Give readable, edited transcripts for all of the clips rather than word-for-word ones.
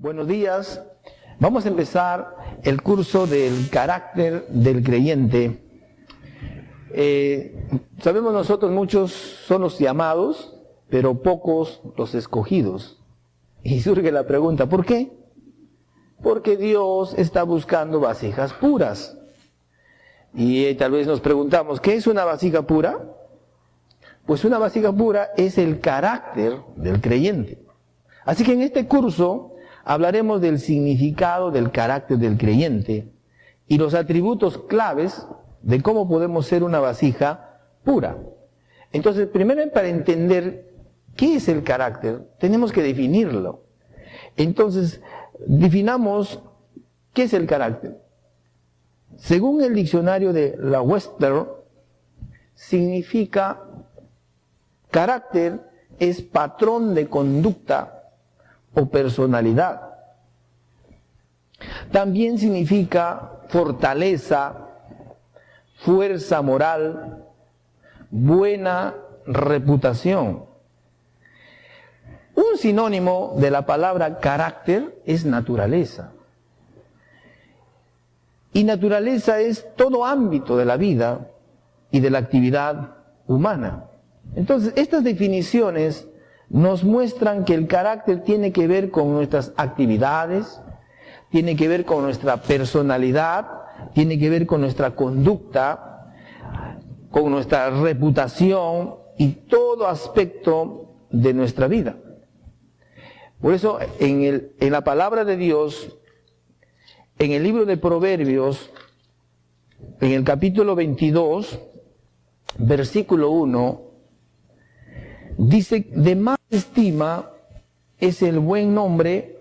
Buenos días. Vamos a empezar el curso del carácter del creyente. Sabemos nosotros, muchos son los llamados, pero pocos los escogidos. Y surge la pregunta, ¿por qué? Porque Dios está buscando vasijas puras. Y tal vez nos preguntamos, ¿qué es una vasija pura? Pues una vasija pura es el carácter del creyente. Así que en este curso hablaremos del significado del carácter del creyente y los atributos claves de cómo podemos ser una vasija pura. Entonces, primero, para entender qué es el carácter, tenemos que definirlo. Entonces, definamos qué es el carácter. Según el diccionario de la Webster, significa carácter es patrón de conducta o personalidad. También significa fortaleza, fuerza moral, buena reputación. Un sinónimo de la palabra carácter es naturaleza. Y naturaleza es todo ámbito de la vida y de la actividad humana. Entonces, estas definiciones nos muestran que el carácter tiene que ver con nuestras actividades, tiene que ver con nuestra personalidad, tiene que ver con nuestra conducta, con nuestra reputación y todo aspecto de nuestra vida. Por eso, en la palabra de Dios, en el libro de Proverbios, en el capítulo 22, versículo 1, dice, de más estima es el buen nombre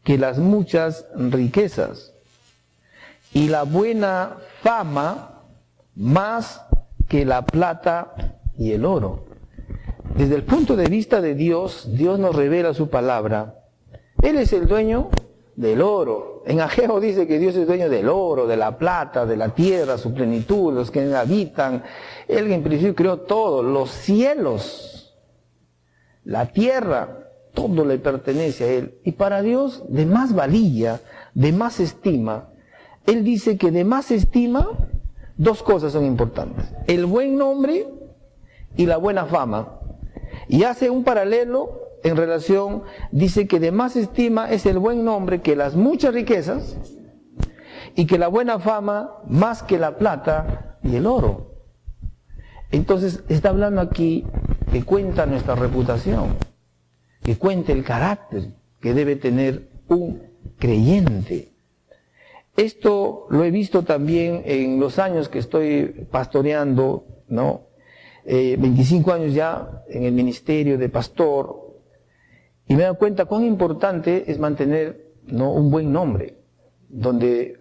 que las muchas riquezas, y la buena fama más que la plata y el oro. Desde el punto de vista de Dios, Dios nos revela su palabra. Él es el dueño del oro. En Ageo dice que Dios es dueño del oro, de la plata, de la tierra, su plenitud, los que habitan. Él en principio creó todo, los cielos, la tierra, todo le pertenece a Él. Y para Dios, de más valía, de más estima. Él dice que de más estima, dos cosas son importantes: el buen nombre y la buena fama. Y hace un paralelo en relación, dice que de más estima es el buen nombre que las muchas riquezas, y que la buena fama más que la plata y el oro. Entonces está hablando aquí que cuenta nuestra reputación, que cuenta el carácter que debe tener un creyente. Esto lo he visto también en los años que estoy pastoreando, ¿no? 25 años ya en el ministerio de pastor, y me he dado cuenta cuán importante es mantener, ¿no?, un buen nombre. Donde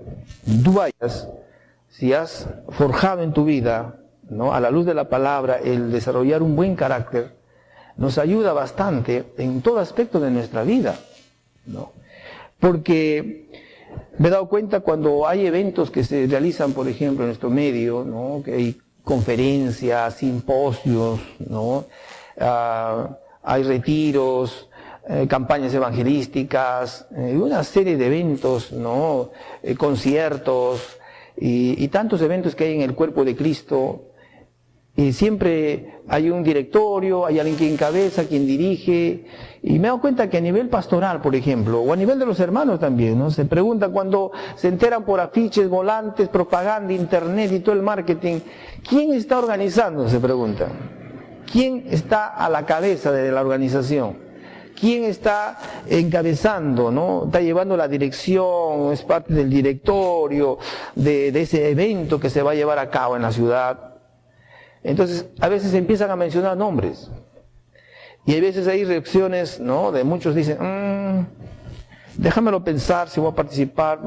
tú vayas, si has forjado en tu vida, ¿no?, a la luz de la palabra, el desarrollar un buen carácter, nos ayuda bastante en todo aspecto de nuestra vida, ¿no? Porque me he dado cuenta cuando hay eventos que se realizan, por ejemplo, en nuestro medio, ¿no?, que hay conferencias, simposios, ¿no? Hay retiros, campañas evangelísticas, una serie de eventos, ¿no? Conciertos y tantos eventos que hay en el cuerpo de Cristo. Y siempre hay un directorio, hay alguien que encabeza, quien dirige. Y me he dado cuenta que a nivel pastoral, por ejemplo, o a nivel de los hermanos también, ¿no?, se pregunta cuando se enteran por afiches, volantes, propaganda, internet y todo el marketing, ¿quién está organizando? Se pregunta. ¿Quién está a la cabeza de la organización? ¿Quién está encabezando, ¿no? Está llevando la dirección, es parte del directorio de ese evento que se va a llevar a cabo en la ciudad. Entonces, a veces empiezan a mencionar nombres. Y hay veces hay reacciones, ¿no?, de muchos dicen, déjamelo pensar si voy a participar.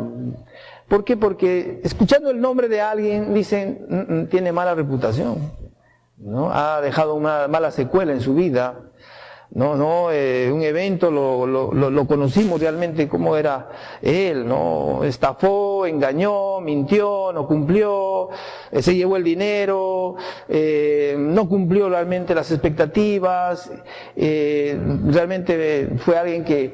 ¿Por qué? Porque escuchando el nombre de alguien dicen, tiene mala reputación, ¿no? Ha dejado una mala secuela en su vida. Un evento lo conocimos realmente cómo era él, ¿no? Estafó, engañó, mintió, no cumplió, se llevó el dinero, no cumplió realmente las expectativas, realmente fue alguien que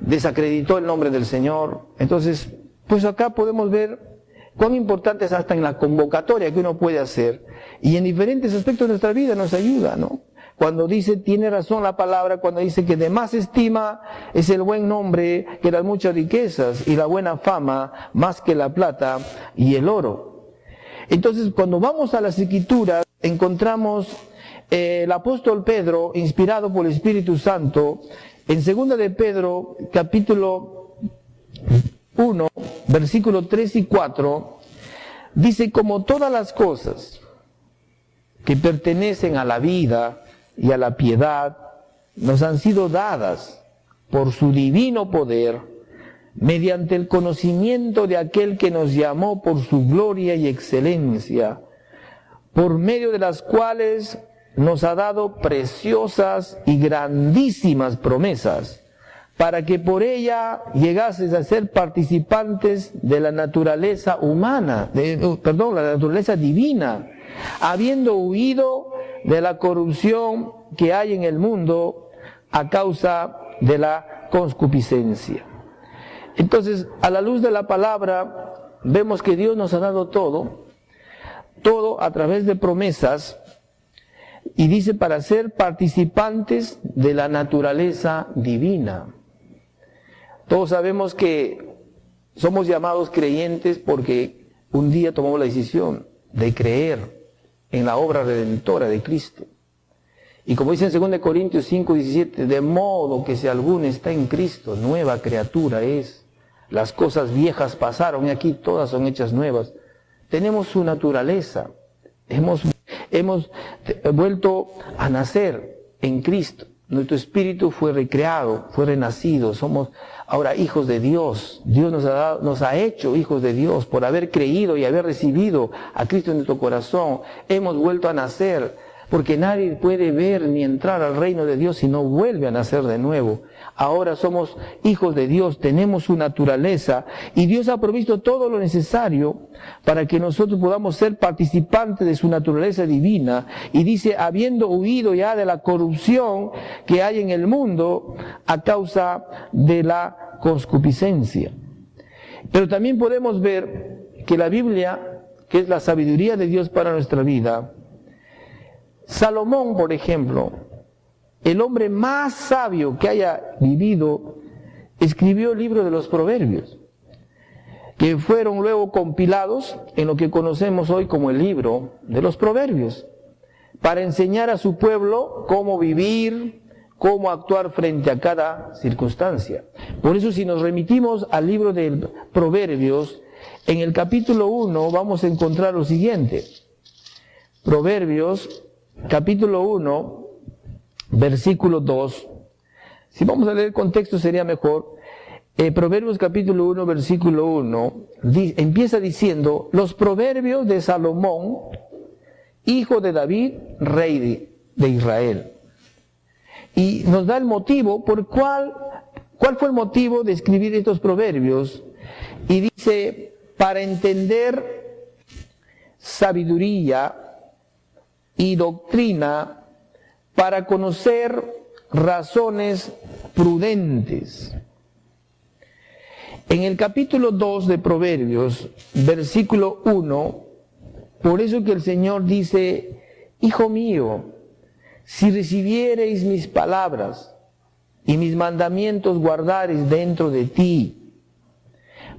desacreditó el nombre del Señor. Entonces, pues acá podemos ver cuán importante es hasta en la convocatoria que uno puede hacer, y en diferentes aspectos de nuestra vida nos ayuda, ¿no? Cuando dice, tiene razón la palabra, cuando dice que de más estima es el buen nombre que las muchas riquezas, y la buena fama más que la plata y el oro. Entonces, cuando vamos a las Escrituras, encontramos el apóstol Pedro, inspirado por el Espíritu Santo, en 2 de Pedro, capítulo 1, versículos 3 y 4, dice, como todas las cosas que pertenecen a la vida y a la piedad, nos han sido dadas por su divino poder, mediante el conocimiento de aquel que nos llamó por su gloria y excelencia, por medio de las cuales nos ha dado preciosas y grandísimas promesas, para que por ella llegases a ser participantes de la naturaleza humana, la naturaleza divina, habiendo huido de la corrupción que hay en el mundo a causa de la concupiscencia. Entonces, a la luz de la palabra, vemos que Dios nos ha dado todo a través de promesas, y dice para ser participantes de la naturaleza divina. Todos sabemos que somos llamados creyentes porque un día tomamos la decisión de creer en la obra redentora de Cristo. Y como dice en 2 Corintios 5:17, de modo que si alguno está en Cristo, nueva criatura es. Las cosas viejas pasaron y aquí todas son hechas nuevas. Tenemos su naturaleza. Hemos vuelto a nacer en Cristo. Nuestro espíritu fue recreado, fue renacido. Somos ahora hijos de Dios. Dios nos ha hecho hijos de Dios por haber creído y haber recibido a Cristo en nuestro corazón. Hemos vuelto a nacer, porque nadie puede ver ni entrar al reino de Dios si no vuelve a nacer de nuevo. Ahora somos hijos de Dios, tenemos su naturaleza, y Dios ha provisto todo lo necesario para que nosotros podamos ser participantes de su naturaleza divina. Y dice, habiendo huido ya de la corrupción que hay en el mundo a causa de la concupiscencia. Pero también podemos ver que la Biblia, que es la sabiduría de Dios para nuestra vida, Salomón, por ejemplo, el hombre más sabio que haya vivido, escribió el libro de los Proverbios, que fueron luego compilados en lo que conocemos hoy como el libro de los Proverbios, para enseñar a su pueblo cómo vivir, cómo actuar frente a cada circunstancia. Por eso, si nos remitimos al libro de Proverbios, en el capítulo 1 vamos a encontrar lo siguiente. Proverbios, capítulo 1, versículo 2. Si vamos a leer el contexto sería mejor. Proverbios capítulo 1, versículo 1, empieza diciendo, los proverbios de Salomón, hijo de David, rey de Israel. Y nos da el motivo por cuál fue el motivo de escribir estos proverbios. Y dice, para entender sabiduría y doctrina, para conocer razones prudentes. En el capítulo 2 de Proverbios, versículo 1, por eso que el Señor dice, hijo mío, si recibiereis mis palabras y mis mandamientos guardareis dentro de ti.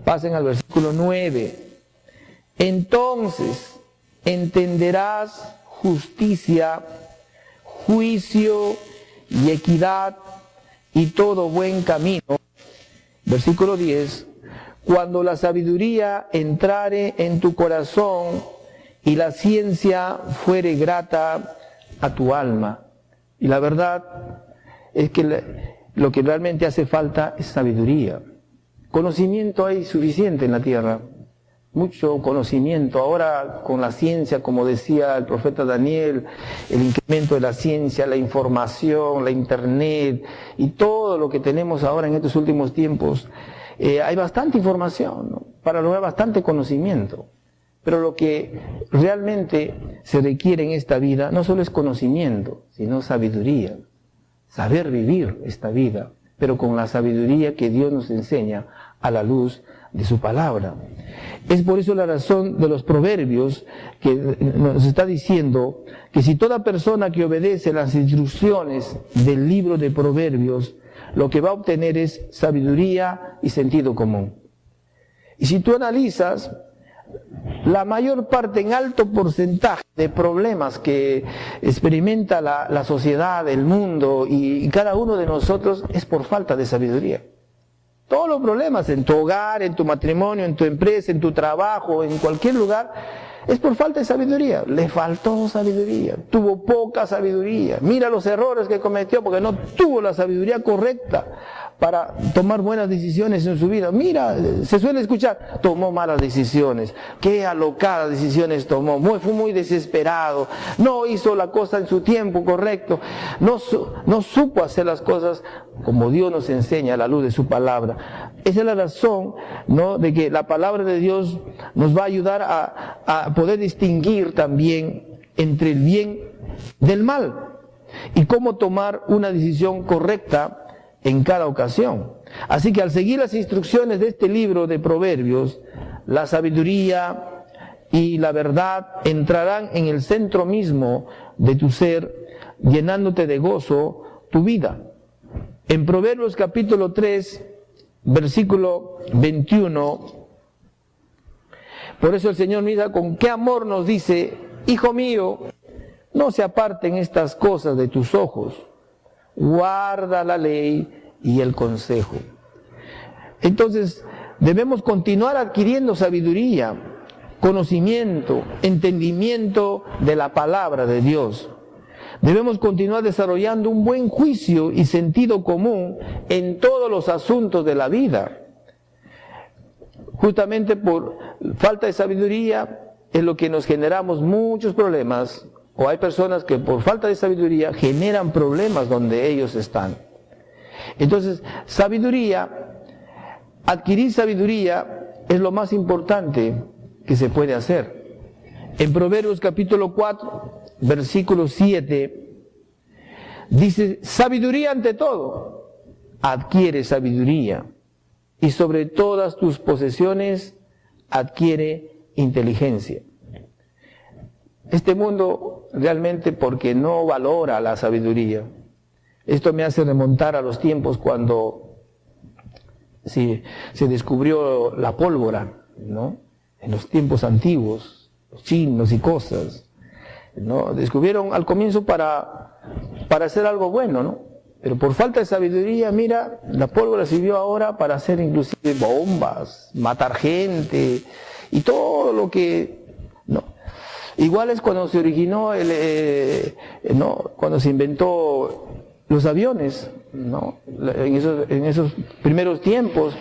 Pasen al versículo 9. Entonces entenderás justicia, juicio y equidad y todo buen camino. Versículo 10. Cuando la sabiduría entrare en tu corazón y la ciencia fuere grata a tu alma. Y la verdad es que lo que realmente hace falta es sabiduría. Conocimiento hay suficiente en la tierra, mucho conocimiento. Ahora con la ciencia, como decía el profeta Daniel, el incremento de la ciencia, la información, la internet y todo lo que tenemos ahora en estos últimos tiempos, hay bastante información, ¿no?, para lograr bastante conocimiento. Pero lo que realmente se requiere en esta vida no solo es conocimiento, sino sabiduría, saber vivir esta vida, pero con la sabiduría que Dios nos enseña a la luz de su palabra. Es por eso la razón de los proverbios que nos está diciendo que si toda persona que obedece las instrucciones del libro de proverbios, lo que va a obtener es sabiduría y sentido común. Y si tú analizas, la mayor parte, en alto porcentaje de problemas que experimenta la sociedad, el mundo y cada uno de nosotros es por falta de sabiduría. Todos los problemas en tu hogar, en tu matrimonio, en tu empresa, en tu trabajo, en cualquier lugar, es por falta de sabiduría. Le faltó sabiduría, tuvo poca sabiduría. Mira los errores que cometió porque no tuvo la sabiduría correcta para tomar buenas decisiones en su vida. Mira, se suele escuchar, tomó malas decisiones, qué alocadas decisiones tomó, fue muy desesperado, no hizo la cosa en su tiempo correcto, no supo hacer las cosas como Dios nos enseña a la luz de su palabra. Esa es la razón, ¿no?, de que la palabra de Dios nos va a ayudar a poder distinguir también entre el bien del mal y cómo tomar una decisión correcta en cada ocasión. Así que al seguir las instrucciones de este libro de Proverbios, la sabiduría y la verdad entrarán en el centro mismo de tu ser, llenándote de gozo tu vida. En Proverbios capítulo 3, versículo 21, por eso el Señor mira con qué amor nos dice: hijo mío, no se aparten estas cosas de tus ojos, guarda la ley y el consejo. Entonces debemos continuar adquiriendo sabiduría, conocimiento, entendimiento de la palabra de Dios. Debemos continuar desarrollando un buen juicio y sentido común en todos los asuntos de la vida. Justamente por falta de sabiduría es lo que nos generamos muchos problemas, o hay personas que por falta de sabiduría generan problemas donde ellos están. Entonces, adquirir sabiduría es lo más importante que se puede hacer. En Proverbios capítulo 4, versículo 7, dice: sabiduría ante todo, adquiere sabiduría, y sobre todas tus posesiones adquiere inteligencia. Este mundo realmente, porque no valora la sabiduría, esto me hace remontar a los tiempos cuando se descubrió la pólvora, ¿no? En los tiempos antiguos, los chinos y cosas, ¿no? Descubrieron al comienzo para hacer algo bueno, ¿no? Pero por falta de sabiduría, mira, la pólvora sirvió ahora para hacer inclusive bombas, matar gente y todo lo que, ¿no? Igual es cuando se originó cuando se inventó los aviones, ¿no? En esos primeros tiempos,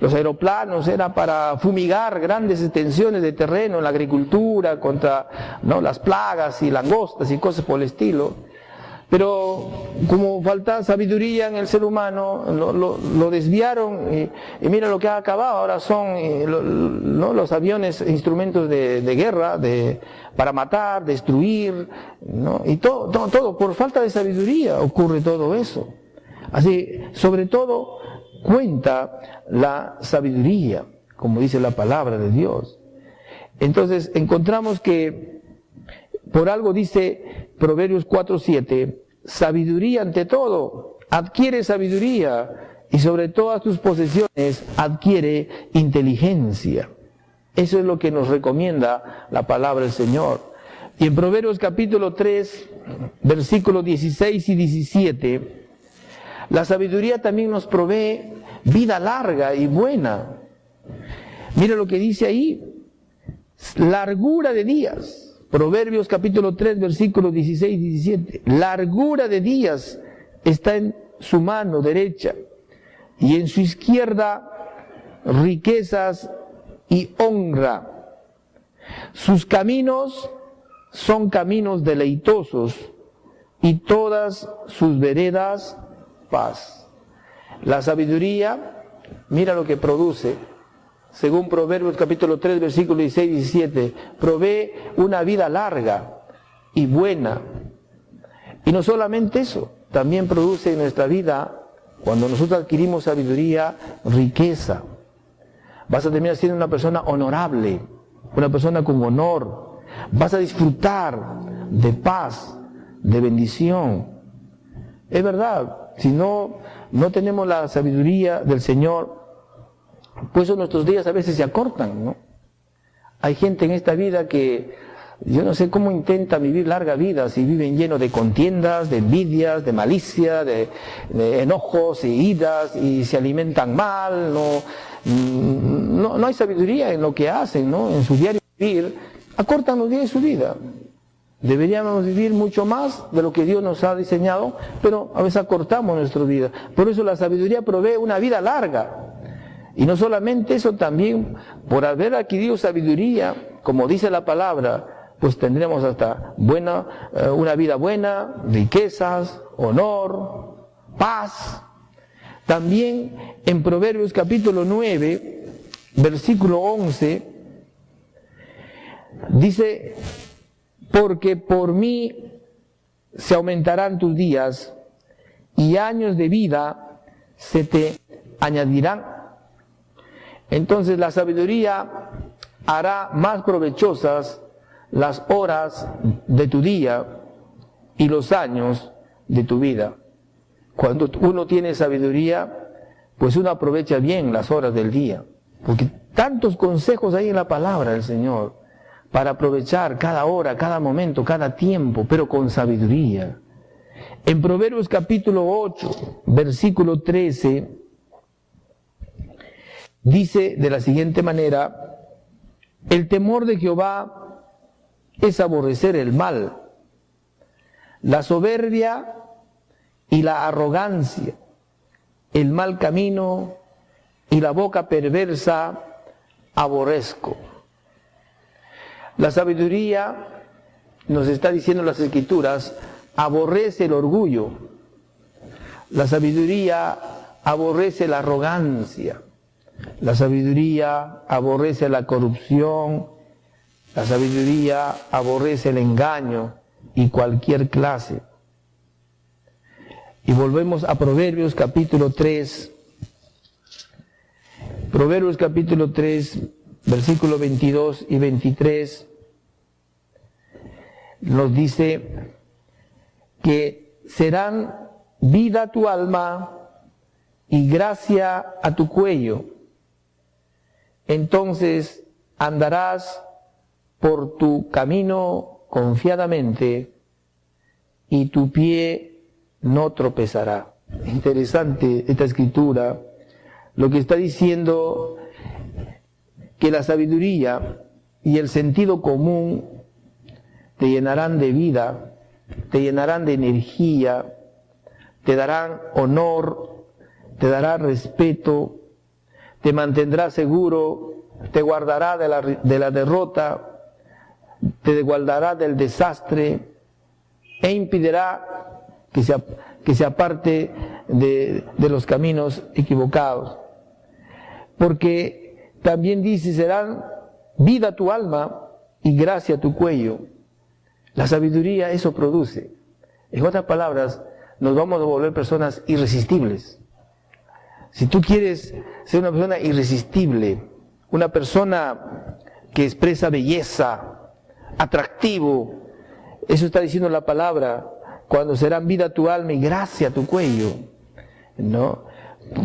los aeroplanos era para fumigar grandes extensiones de terreno en la agricultura contra, ¿no?, las plagas y langostas y cosas por el estilo. Pero como falta sabiduría en el ser humano, lo desviaron y mira lo que ha acabado. Ahora son ¿no?, los aviones instrumentos de guerra, para matar, destruir, ¿no? Y todo por falta de sabiduría ocurre todo eso. Así, sobre todo, cuenta la sabiduría, como dice la palabra de Dios. Entonces encontramos que por algo dice Proverbios 4:7, sabiduría ante todo, adquiere sabiduría, y sobre todas tus posesiones adquiere inteligencia. Eso es lo que nos recomienda la palabra del Señor. Y en Proverbios capítulo 3, versículos 16 y 17, la sabiduría también nos provee vida larga y buena. Mira lo que dice ahí: largura de días. Proverbios capítulo 3, versículos 16 y 17. Largura de días está en su mano derecha, y en su izquierda riquezas y honra. Sus caminos son caminos deleitosos, y todas sus veredas paz. La sabiduría, mira lo que produce. Según Proverbios capítulo 3, versículos 16 y 17, provee una vida larga y buena. Y no solamente eso, también produce en nuestra vida, cuando nosotros adquirimos sabiduría, riqueza. Vas a terminar siendo una persona honorable, una persona con honor. Vas a disfrutar de paz, de bendición. Es verdad, si no tenemos la sabiduría del Señor, pues nuestros días a veces se acortan, ¿no? Hay gente en esta vida que yo no sé cómo intenta vivir larga vida si viven llenos de contiendas, de envidias, de malicia, de enojos y iras, y se alimentan mal, no hay sabiduría en lo que hacen, ¿no? En su diario vivir, acortan los días de su vida. Deberíamos vivir mucho más de lo que Dios nos ha diseñado, pero a veces acortamos nuestra vida. Por eso la sabiduría provee una vida larga. Y no solamente eso, también por haber adquirido sabiduría, como dice la palabra, pues tendremos hasta una vida buena, riquezas, honor, paz. También en Proverbios capítulo 9, versículo 11, dice: porque por mí se aumentarán tus días y años de vida se te añadirán. Entonces la sabiduría hará más provechosas las horas de tu día y los años de tu vida. Cuando uno tiene sabiduría, pues uno aprovecha bien las horas del día, porque tantos consejos hay en la palabra del Señor para aprovechar cada hora, cada momento, cada tiempo, pero con sabiduría. En Proverbios capítulo 8, versículo 13, dice de la siguiente manera: el temor de Jehová es aborrecer el mal, la soberbia y la arrogancia, el mal camino y la boca perversa aborrezco. La sabiduría, nos está diciendo las Escrituras, aborrece el orgullo. La sabiduría aborrece la arrogancia. La sabiduría aborrece la corrupción. La sabiduría aborrece el engaño y cualquier clase. Y volvemos a Proverbios capítulo 3. Proverbios capítulo 3, versículos 22 y 23, nos dice que serán vida a tu alma y gracia a tu cuello. Entonces andarás por tu camino confiadamente y tu pie no tropezará. Interesante esta escritura. Lo que está diciendo que la sabiduría y el sentido común te llenarán de vida, te llenarán de energía, te darán honor, te dará respeto, te mantendrá seguro, te guardará de la derrota, te guardará del desastre e impedirá que se aparte de los caminos equivocados. Porque también dice, serán vida a tu alma y gracia a tu cuello. La sabiduría eso produce. En otras palabras, nos vamos a volver personas irresistibles. Si tú quieres ser una persona irresistible, una persona que expresa belleza, atractivo, eso está diciendo la palabra, cuando serán vida a tu alma y gracia a tu cuello, ¿no?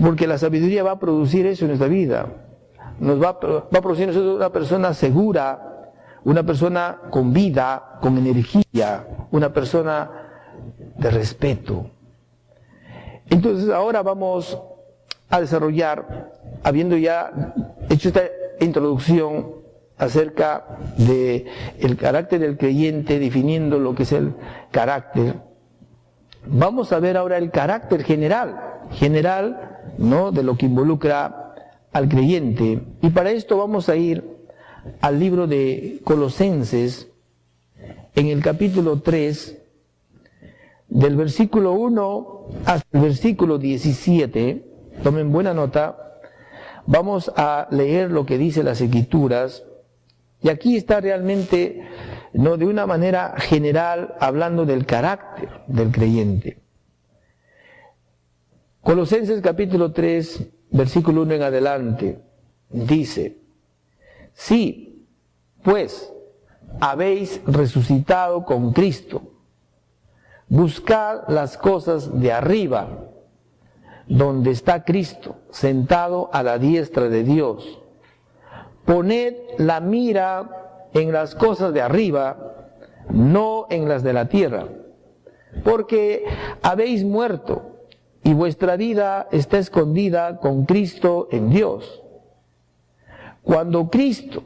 Porque la sabiduría va a producir eso en nuestra vida. Nos va a producir en nosotros una persona segura, una persona con vida, con energía, una persona de respeto. Entonces ahora vamos a desarrollar, habiendo ya hecho esta introducción acerca de el carácter del creyente, definiendo lo que es el carácter, vamos a ver ahora el carácter general, ¿no?, de lo que involucra al creyente. Y para esto vamos a ir al libro de Colosenses, en el capítulo 3, del versículo 1 hasta el versículo 17, tomen buena nota, vamos a leer lo que dice las Escrituras, y aquí está realmente, no de una manera general, hablando del carácter del creyente. Colosenses capítulo 3, versículo 1 en adelante, dice: sí, pues habéis resucitado con Cristo, buscad las cosas de arriba, donde está Cristo, sentado a la diestra de Dios. Poned la mira en las cosas de arriba, no en las de la tierra, porque habéis muerto, y vuestra vida está escondida con Cristo en Dios. Cuando Cristo,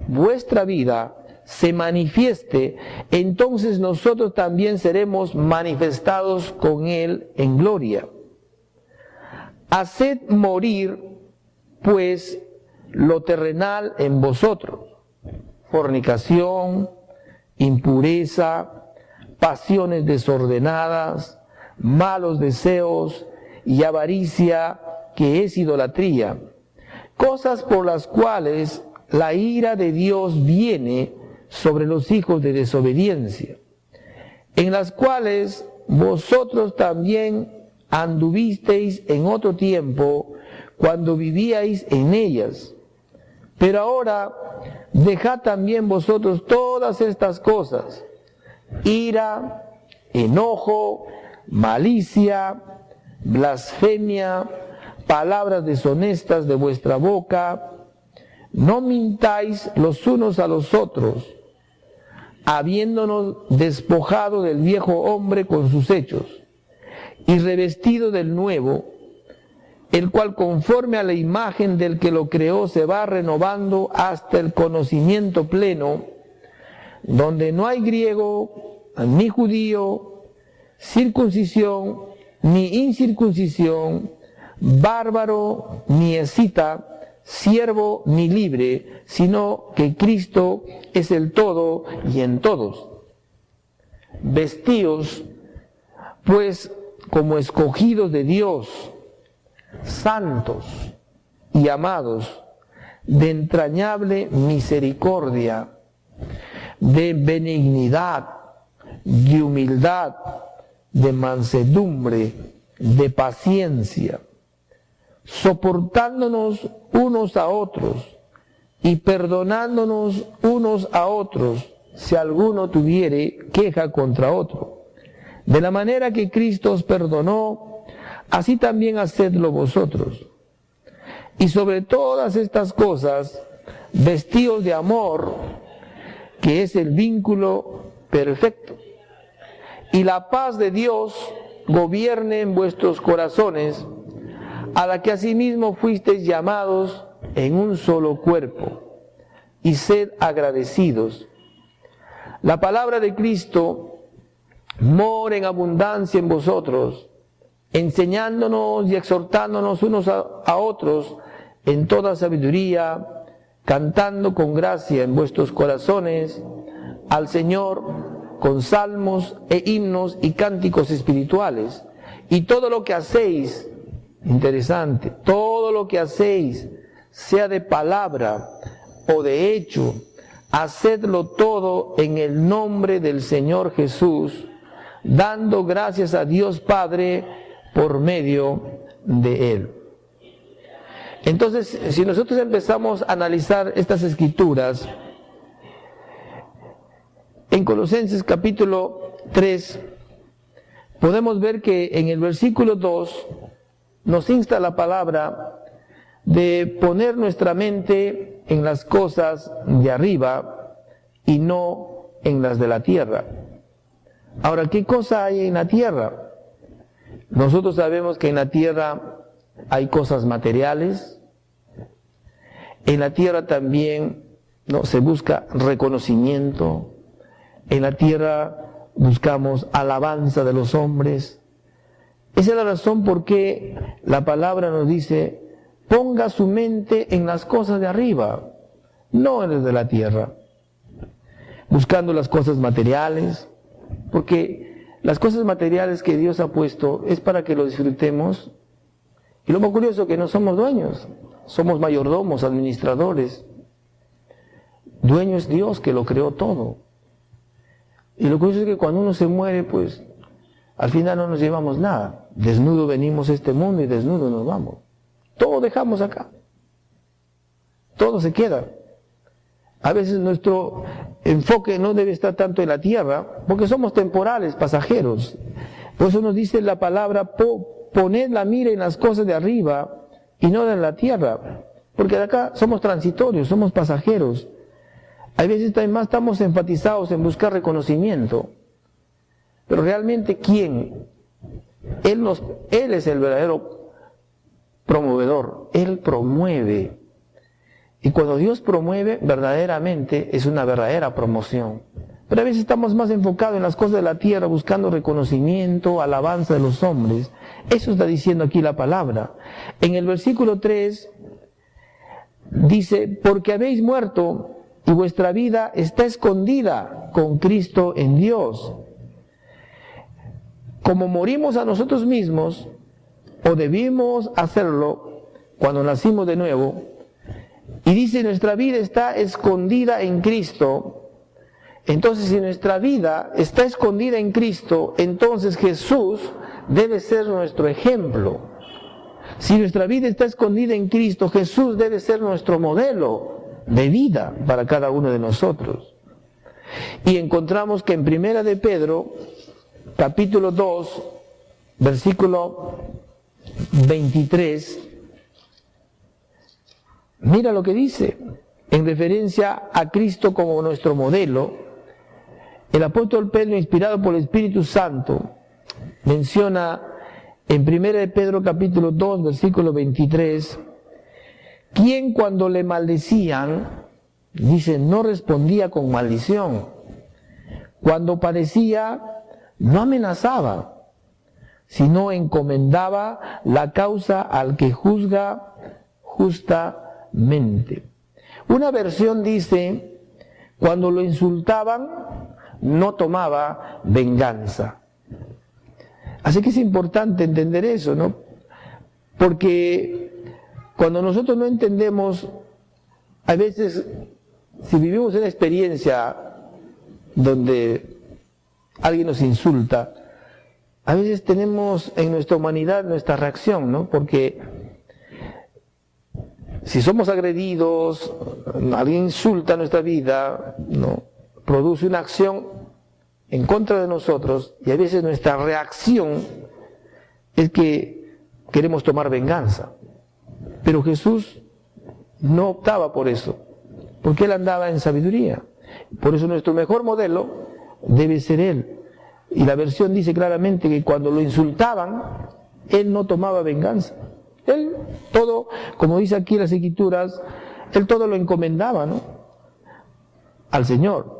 vuestra vida, se manifieste, entonces nosotros también seremos manifestados con Él en gloria. Haced morir, pues, lo terrenal en vosotros: fornicación, impureza, pasiones desordenadas, malos deseos y avaricia, que es idolatría, cosas por las cuales la ira de Dios viene sobre los hijos de desobediencia, en las cuales vosotros también anduvisteis en otro tiempo, cuando vivíais en ellas. Pero ahora dejad también vosotros todas estas cosas: ira, enojo, malicia, blasfemia, palabras deshonestas de vuestra boca. No mintáis los unos a los otros, habiéndonos despojado del viejo hombre con sus hechos, y revestido del nuevo, el cual conforme a la imagen del que lo creó se va renovando hasta el conocimiento pleno, donde no hay griego ni judío, circuncisión ni incircuncisión, bárbaro ni escita, siervo ni libre, sino que Cristo es el todo y en todos. Vestíos, pues, como escogidos de Dios, santos y amados, de entrañable misericordia, de benignidad, de humildad, de mansedumbre, de paciencia, soportándonos unos a otros y perdonándonos unos a otros, si alguno tuviere queja contra otro. De la manera que Cristo os perdonó, así también hacedlo vosotros. Y sobre todas estas cosas, vestíos de amor, que es el vínculo perfecto. Y la paz de Dios gobierne en vuestros corazones, a la que asimismo fuisteis llamados en un solo cuerpo, y sed agradecidos. La palabra de Cristo mora en abundancia en vosotros, enseñándonos y exhortándonos unos a otros en toda sabiduría, cantando con gracia en vuestros corazones al Señor con salmos e himnos y cánticos espirituales. Y todo lo que hacéis, interesante, todo lo que hacéis, sea de palabra o de hecho, hacedlo todo en el nombre del Señor Jesús, dando gracias a Dios Padre por medio de Él. Entonces, si nosotros empezamos a analizar estas escrituras, en Colosenses capítulo 3, podemos ver que en el versículo 2 nos insta la palabra de poner nuestra mente en las cosas de arriba y no en las de la tierra. Ahora, ¿qué cosa hay en la tierra? Nosotros sabemos que en la tierra hay cosas materiales. En la tierra también se busca reconocimiento. En la tierra buscamos alabanza de los hombres. Esa es la razón por qué la palabra nos dice: ponga su mente en las cosas de arriba, no en las de la tierra. Buscando las cosas materiales, porque las cosas materiales que Dios ha puesto es para que lo disfrutemos. Y lo más curioso es que no somos dueños, somos mayordomos, administradores. Dueño es Dios, que lo creó todo. Y lo curioso es que cuando uno se muere, pues al final no nos llevamos nada. Desnudo venimos a este mundo y desnudo nos vamos. Todo dejamos acá. Todo se queda. A veces nuestro enfoque no debe estar tanto en la tierra, porque somos temporales, pasajeros. Por eso nos dice la palabra, poned la mira en las cosas de arriba y no en la tierra. Porque de acá somos transitorios, somos pasajeros. Hay veces además estamos enfatizados en buscar reconocimiento. Pero realmente, ¿quién? Él es el verdadero promovedor. Él promueve. Y cuando Dios promueve, verdaderamente es una verdadera promoción. Pero a veces estamos más enfocados en las cosas de la tierra, buscando reconocimiento, alabanza de los hombres. Eso está diciendo aquí la palabra. En el versículo 3 dice, porque habéis muerto y vuestra vida está escondida con Cristo en Dios. Como morimos a nosotros mismos, o debimos hacerlo cuando nacimos de nuevo, y dice nuestra vida está escondida en Cristo. Entonces, si nuestra vida está escondida en Cristo, entonces Jesús debe ser nuestro ejemplo. Si nuestra vida está escondida en Cristo, Jesús debe ser nuestro modelo de vida para cada uno de nosotros. Y encontramos que en Primera de Pedro, capítulo 2, versículo 23, mira lo que dice, en referencia a Cristo como nuestro modelo. El apóstol Pedro, inspirado por el Espíritu Santo, menciona en 1 de Pedro capítulo 2, versículo 23, quien cuando le maldecían, dice, no respondía con maldición. Cuando padecía, no amenazaba, sino encomendaba la causa al que juzga justamente. Una versión dice, cuando lo insultaban, no tomaba venganza. Así que es importante entender eso, ¿no? Porque cuando nosotros no entendemos, a veces, si vivimos una experiencia donde alguien nos insulta, a veces tenemos en nuestra humanidad nuestra reacción, ¿no? Porque si somos agredidos, alguien insulta nuestra vida, ¿no? Produce una acción en contra de nosotros, y a veces nuestra reacción es que queremos tomar venganza. Pero Jesús no optaba por eso, porque Él andaba en sabiduría. Por eso nuestro mejor modelo debe ser Él. Y la versión dice claramente que cuando lo insultaban, Él no tomaba venganza. Él todo, como dice aquí en las Escrituras, Él todo lo encomendaba, ¿no?, al Señor.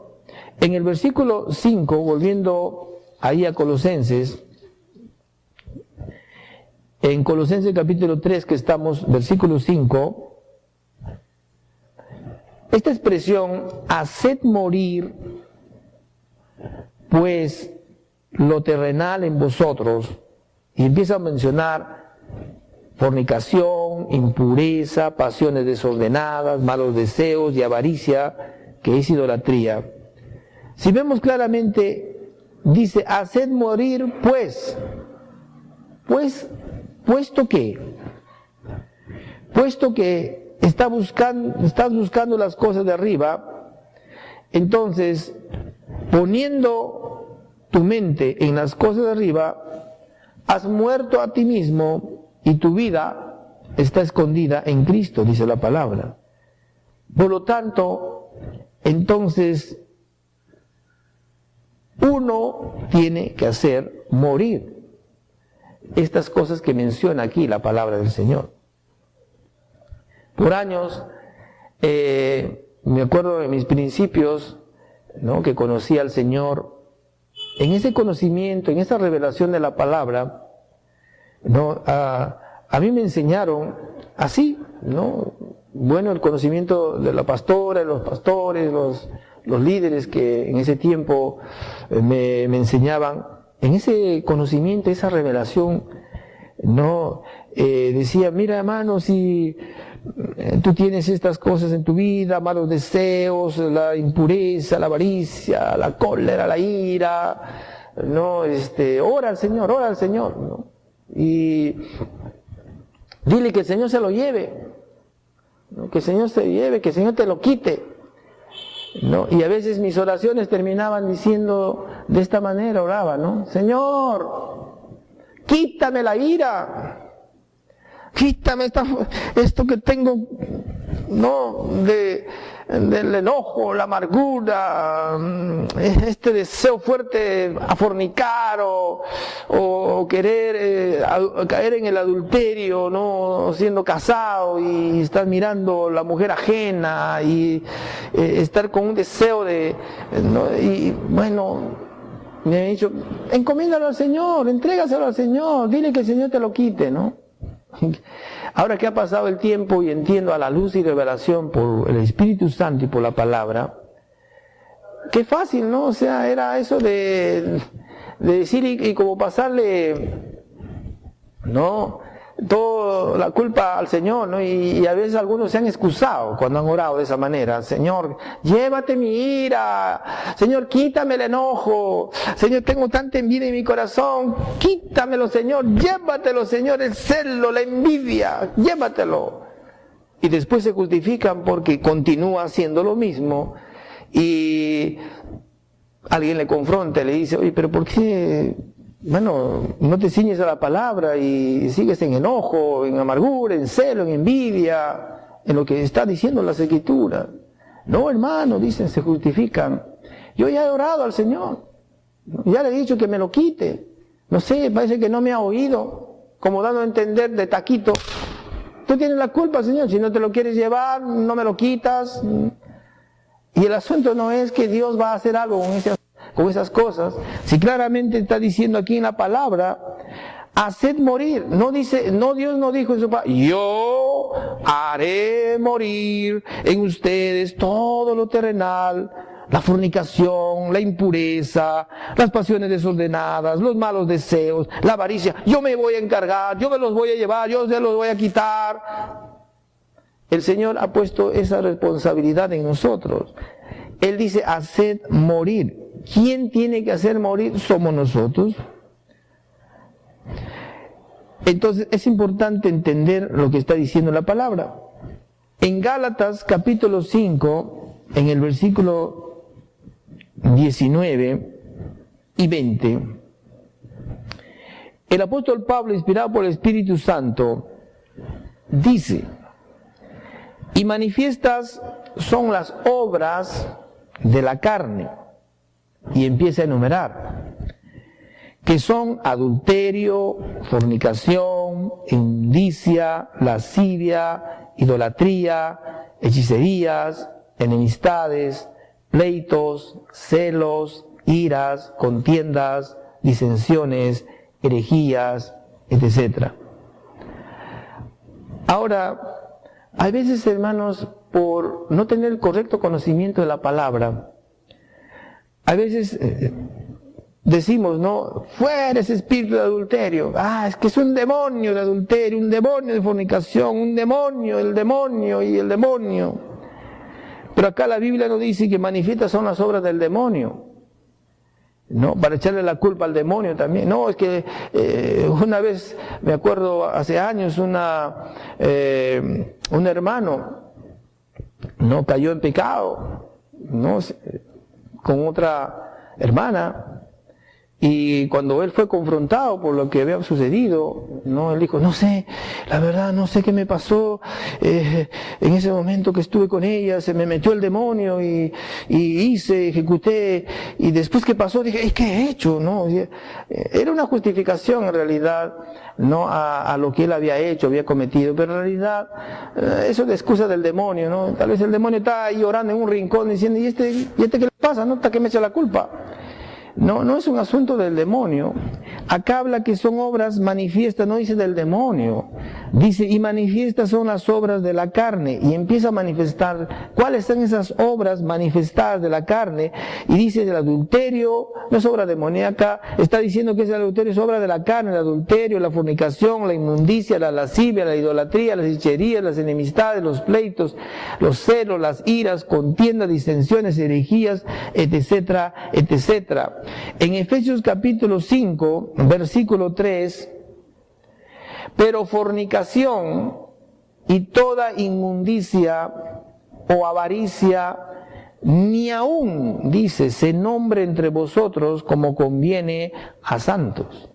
En el versículo 5, volviendo ahí a Colosenses, en Colosenses capítulo 3 que estamos, versículo 5, esta expresión, haced morir pues lo terrenal en vosotros, y empieza a mencionar fornicación, impureza, pasiones desordenadas, malos deseos y avaricia, que es idolatría. Si vemos claramente, dice, haced morir pues, puesto que estás buscando las cosas de arriba, entonces, poniendo tu mente en las cosas de arriba, has muerto a ti mismo y tu vida está escondida en Cristo, dice la palabra. Por lo tanto, entonces, uno tiene que hacer morir estas cosas que menciona aquí la palabra del Señor. Por años, me acuerdo de mis principios, ¿no?, que conocí al Señor. En ese conocimiento, en esa revelación de la palabra, ¿no?, a mí me enseñaron así, ¿no? Bueno, el conocimiento de la pastora, de los pastores, los líderes que en ese tiempo me enseñaban, en ese conocimiento, esa revelación, no decía, mira hermano, si tú tienes estas cosas en tu vida, malos deseos, la impureza, la avaricia, la cólera, la ira, no, ora al Señor, ¿no? Y dile que el Señor se lo lleve, ¿no? Que el Señor se lleve, que el Señor te lo quite, ¿no? Y a veces mis oraciones terminaban diciendo de esta manera, oraba, ¿no? Señor, quítame la ira, quítame esto que tengo, ¿no? Del enojo, la amargura, este deseo fuerte a fornicar o querer caer en el adulterio, ¿no? Siendo casado y estar mirando la mujer ajena y estar con un deseo ¿no? Y bueno, me he dicho, encomiéndalo al Señor, entrégaselo al Señor, dile que el Señor te lo quite, ¿no? Ahora que ha pasado el tiempo y entiendo a la luz y revelación por el Espíritu Santo y por la palabra, qué fácil, ¿no? O sea, era eso de decir y como pasarle, ¿no? Toda la culpa al Señor, ¿no? Y a veces algunos se han excusado cuando han orado de esa manera. Señor, llévate mi ira. Señor, quítame el enojo. Señor, tengo tanta envidia en mi corazón. Quítamelo, Señor. Llévatelo, Señor, el celo, la envidia. Llévatelo. Y después se justifican porque continúa haciendo lo mismo. Y alguien le confronta y le dice, oye, pero ¿por qué? Bueno, no te ciñes a la palabra y sigues en enojo, en amargura, en celo, en envidia, en lo que está diciendo las Escrituras. No, hermano, dicen, se justifican. Yo ya he orado al Señor, ya le he dicho que me lo quite. No sé, parece que no me ha oído, como dando a entender de taquito. Tú tienes la culpa, Señor, si no te lo quieres llevar, no me lo quitas. Y el asunto no es que Dios va a hacer algo con esas cosas, si claramente está diciendo aquí en la palabra, haced morir. No dice, no, Dios no dijo en su palabra, yo haré morir en ustedes todo lo terrenal, la fornicación, la impureza, las pasiones desordenadas, los malos deseos, la avaricia. Yo me voy a encargar, yo me los voy a llevar, yo se los voy a quitar. El Señor ha puesto esa responsabilidad en nosotros. Él dice, haced morir. ¿Quién tiene que hacer morir? Somos nosotros. Entonces es importante entender lo que está diciendo la palabra. En Gálatas capítulo 5, en el versículo 19 y 20, el apóstol Pablo, inspirado por el Espíritu Santo, dice, y manifiestas son las obras de la carne, y empieza a enumerar, que son adulterio, fornicación, inmundicia, lascivia, idolatría, hechicerías, enemistades, pleitos, celos, iras, contiendas, disensiones, herejías, etc. Ahora, hay veces, hermanos, por no tener el correcto conocimiento de la palabra, a veces decimos, ¿no? Fuera ese espíritu de adulterio. Es que es un demonio de adulterio, un demonio de fornicación, un demonio, el demonio y el demonio. Pero acá la Biblia nos dice que manifiestas son las obras del demonio, ¿no? Para echarle la culpa al demonio también. No, es que una vez, me acuerdo, hace años, un hermano, ¿no? Cayó en pecado, ¿no? Con otra hermana, y cuando él fue confrontado por lo que había sucedido, ¿no? Él dijo, no sé, la verdad no sé qué me pasó, en ese momento que estuve con ella se me metió el demonio y ejecuté, y después que pasó dije, ¿qué he hecho? ¿No? Era una justificación en realidad, no a lo que él había hecho, había cometido, pero en realidad eso es la excusa del demonio, ¿no? Tal vez el demonio está ahí orando en un rincón diciendo, ¿y este qué le pasa? ¿No? ¿Hasta que me echa la culpa? No es un asunto del demonio. Acá habla que son obras manifiestas, no dice del demonio. Dice, y manifiestas son las obras de la carne. Y empieza a manifestar cuáles son esas obras manifestadas de la carne. Y dice, el adulterio no es obra demoníaca. Está diciendo que ese adulterio es obra de la carne, el adulterio, la fornicación, la inmundicia, la lascivia, la idolatría, las hechicerías, las enemistades, los pleitos, los celos, las iras, contiendas, disensiones, herejías, etcétera, etcétera. en Efesios capítulo 5, versículo 3, pero fornicación y toda inmundicia o avaricia, ni aún, dice, se nombre entre vosotros como conviene a santos.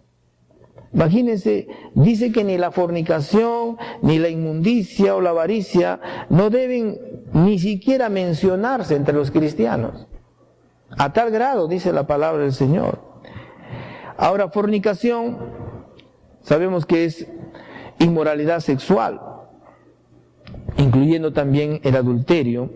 Imagínense, dice que ni la fornicación, ni la inmundicia o la avaricia no deben ni siquiera mencionarse entre los cristianos. A tal grado, dice la palabra del Señor. Ahora, fornicación, sabemos que es inmoralidad sexual, incluyendo también el adulterio.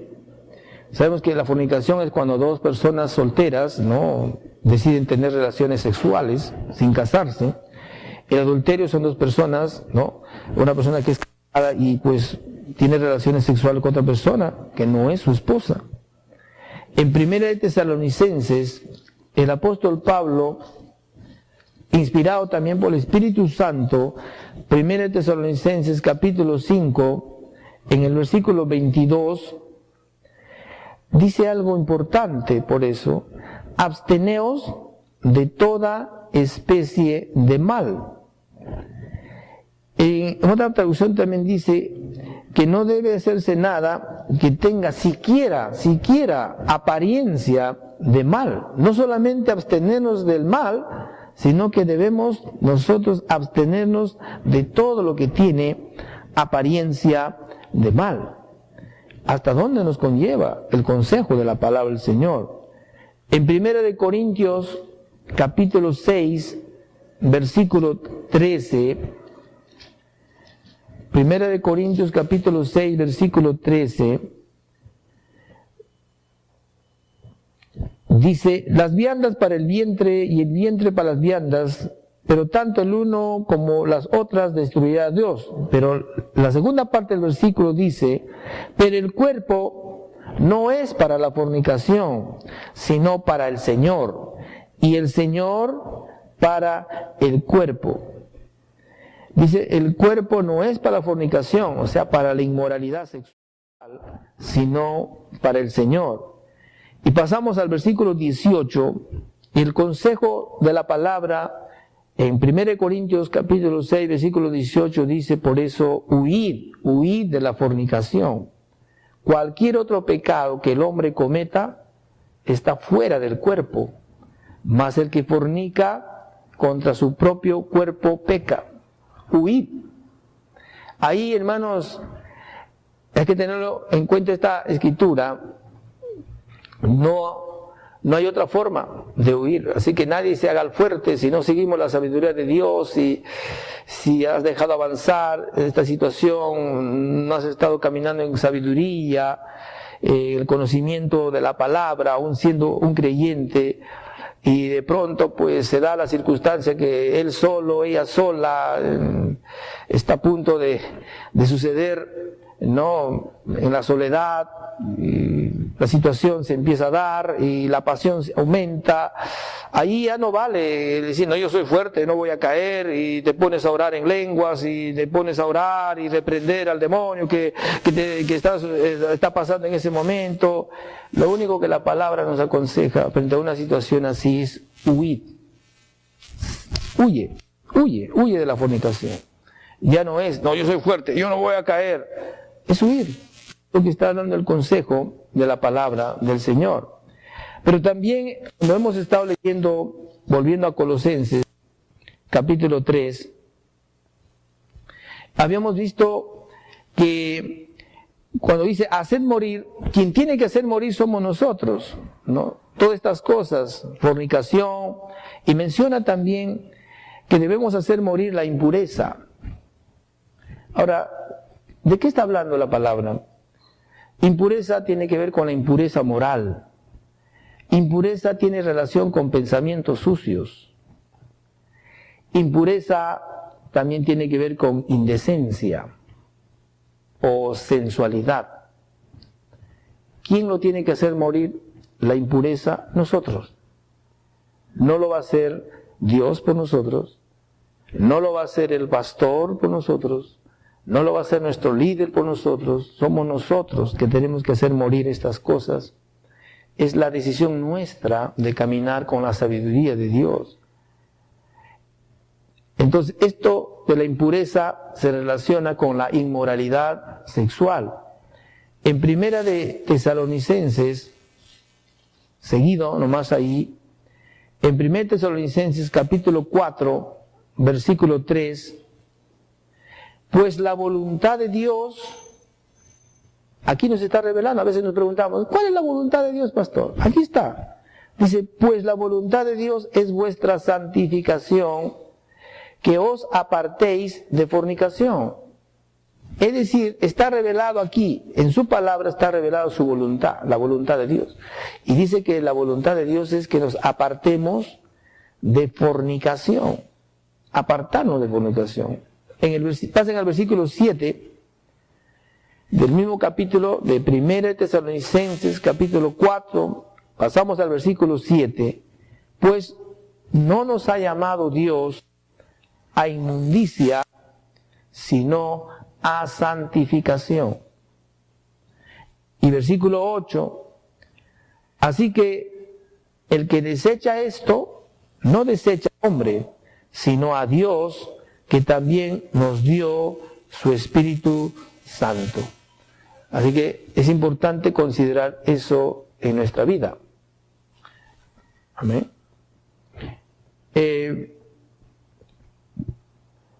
Sabemos que la fornicación es cuando dos personas solteras, ¿no?, deciden tener relaciones sexuales sin casarse. El adulterio son dos personas, ¿no? Una persona que es casada y pues tiene relaciones sexuales con otra persona que no es su esposa. En 1 de Tesalonicenses, el apóstol Pablo, inspirado también por el Espíritu Santo, 1 de Tesalonicenses capítulo 5, en el versículo 22, dice algo importante por eso: absteneos de toda especie de mal. En otra traducción también dice que no debe hacerse nada que tenga siquiera apariencia de mal. No solamente abstenernos del mal, sino que debemos nosotros abstenernos de todo lo que tiene apariencia de mal. ¿Hasta dónde nos conlleva el consejo de la palabra del Señor? En 1 de Corintios capítulo 6, versículo 13, 1 de Corintios capítulo 6, versículo 13, dice: las viandas para el vientre y el vientre para las viandas, pero tanto el uno como las otras destruirá a Dios. Pero la segunda parte del versículo dice: pero el cuerpo no es para la fornicación, sino para el Señor, y el Señor para el cuerpo. Dice, el cuerpo no es para la fornicación, o sea, para la inmoralidad sexual, sino para el Señor. Y pasamos al versículo 18, y el consejo de la palabra en 1 Corintios capítulo 6, versículo 18 dice: por eso huid de la fornicación. Cualquier otro pecado que el hombre cometa está fuera del cuerpo, mas el que fornica contra su propio cuerpo peca. Huid. Ahí, hermanos, hay que tenerlo en cuenta esta escritura. No hay otra forma de huir. Así que nadie se haga el fuerte si no seguimos la sabiduría de Dios, si has dejado avanzar esta situación, no has estado caminando en sabiduría, el conocimiento de la palabra, aún siendo un creyente, y de pronto pues se da la circunstancia que él solo, ella sola, está a punto de suceder, ¿no?, en la soledad, y la situación se empieza a dar y la pasión aumenta. Ahí ya no vale decir: no, yo soy fuerte, no voy a caer, y te pones a orar en lenguas y te pones a orar y reprender al demonio que está pasando en ese momento. Lo único que la palabra nos aconseja frente a una situación así es huir. Huye de la fornicación. Ya no es: no, yo soy fuerte, yo no voy a caer. Es huir. Lo que está dando el consejo de la palabra del Señor. Pero también lo hemos estado leyendo, volviendo a Colosenses capítulo 3, habíamos visto que cuando dice haced morir, quien tiene que hacer morir somos nosotros, ¿no? Todas estas cosas, fornicación, y menciona también que debemos hacer morir la impureza. Ahora, ¿de qué está hablando la palabra? Impureza tiene que ver con la impureza moral. Impureza tiene relación con pensamientos sucios. Impureza también tiene que ver con indecencia o sensualidad. ¿Quién lo tiene que hacer morir? La impureza, nosotros. No lo va a hacer Dios por nosotros, no lo va a hacer el pastor por nosotros, no lo va a hacer nuestro líder por nosotros. Somos nosotros que tenemos que hacer morir estas cosas. es la decisión nuestra de caminar con la sabiduría de Dios. Entonces, esto de la impureza se relaciona con la inmoralidad sexual. En Primera de Tesalonicenses, seguido nomás ahí, en 1 Tesalonicenses capítulo 4, versículo 3, pues la voluntad de Dios, aquí nos está revelando, a veces nos preguntamos, ¿cuál es la voluntad de Dios, pastor? Aquí está. Dice, pues la voluntad de Dios es vuestra santificación, que os apartéis de fornicación. Es decir, está revelado aquí, en su palabra está revelado su voluntad, la voluntad de Dios. Y dice que la voluntad de Dios es que nos apartemos de fornicación. Apartarnos de fornicación. Pasen al versículo 7 del mismo capítulo de 1 Tesalonicenses, capítulo 4, pasamos al versículo 7, pues no nos ha llamado Dios a inmundicia, sino a santificación. Y versículo 8, así que el que desecha esto, no desecha al hombre, sino a Dios, que también nos dio su Espíritu Santo. Así que es importante considerar eso en nuestra vida. Amén.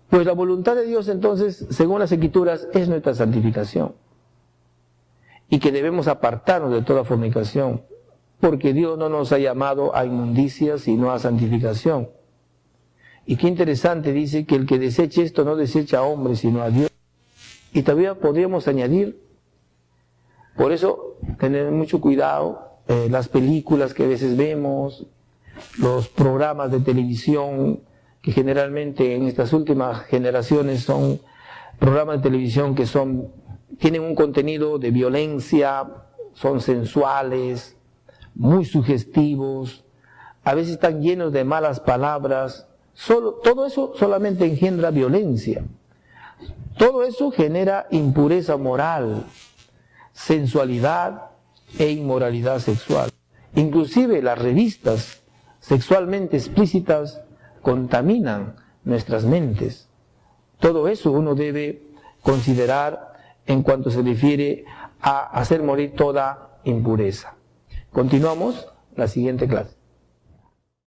Pues la voluntad de Dios entonces, según las Escrituras, es nuestra santificación. Y que debemos apartarnos de toda fornicación, porque Dios no nos ha llamado a inmundicia, sino a santificación. Y qué interesante, dice que el que deseche esto no desecha a hombre, sino a Dios. Y todavía podríamos añadir, por eso tener mucho cuidado, las películas que a veces vemos, los programas de televisión, que generalmente en estas últimas generaciones son programas de televisión que tienen un contenido de violencia, son sensuales, muy sugestivos, a veces están llenos de malas palabras. Todo eso solamente engendra violencia. Todo eso genera impureza moral, sensualidad e inmoralidad sexual. Inclusive las revistas sexualmente explícitas contaminan nuestras mentes. Todo eso uno debe considerar en cuanto se refiere a hacer morir toda impureza. Continuamos la siguiente clase.